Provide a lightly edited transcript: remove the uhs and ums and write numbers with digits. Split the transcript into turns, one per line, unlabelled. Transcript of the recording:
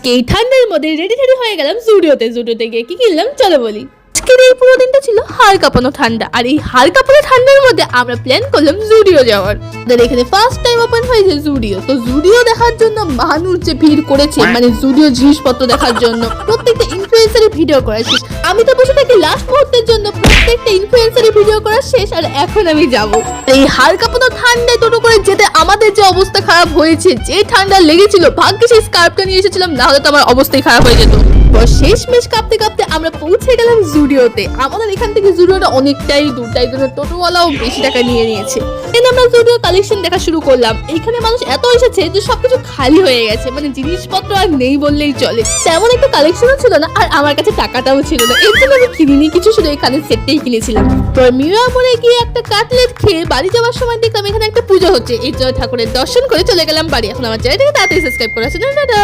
আজকে এই ঠান্ডার মধ্যে রেডি হয়ে গেলাম জুডিওতে গিয়ে কি কিনলাম চলো বলি। আজকের এই পুরো দিনটা ছিল হাড় কাঁপানো ঠান্ডা, আর এই হাড় কাঁপানো ঠান্ডার মধ্যে আমরা প্ল্যান করলাম জুডিও যাওয়ার। এখানে ফার্স্ট টাইম ওপেন হয়েছে জুডিও, তো জুডিও দেখার জন্য মানুষ যে ভিড় করেছে, মানে জুডিও জিনিসপত্র দেখার জন্য প্রত্যেকটা ইনফ্লুয়েন্সারের ভিডিও করা শেষ। আমি তো বসে থাকি লাস্ট মুহূর্তের জন্য, প্রত্যেকটা ইনফ্লুয়েন্সারের ভিডিও করা শেষ, আর এখন আমি যাবো। এই হাড় কাঁপানো ঠান্ডায় টোটো করে যেতে আমাদের যে অবস্থা খারাপ হয়েছে, যে ঠান্ডা লেগেছিল, ভাগ্যে সেই স্কার্ফটা নিয়ে এসেছিলাম, না হলে তো আমার অবস্থাই খারাপ হয়ে যেত। শেষমেশ কাঁপতে কাঁপতে আমরা পৌঁছে গেলাম জুডিওতে। আমাদের এখান থেকে জুডিওটা অনেকটাই দূর, তাই জন্য টোটোওয়ালাও বেশি টাকা নিয়ে নিয়েছে। আমরা জুডিও কালেকশন দেখা শুরু করলাম। এইখানে মানুষ এত এসেছে যে সবকিছু খালি হয়ে গেছে, মানে জিনিসপত্র আর নেই বললেই চলে। তেমন একটা কালেকশনও ছিল না, আর আমার কাছে টাকাটাও ছিল না, এর জন্য আমি কিনিনি কিছু, শুধু এখানে সেটটাই কিনেছিলাম। তো মিরামরে গিয়ে একটা কাটলেট খেয়ে বাড়ি যাওয়ার সময় দেখলাম এখানে একটা পুজো হচ্ছে। এই জন্য ঠাকুরের দর্শন করে চলে গেলাম বাড়ি। এখন আমার চ্যানেলটাকে তাড়াতাড়ি সাবস্ক্রাইব করা আছে। টাটা।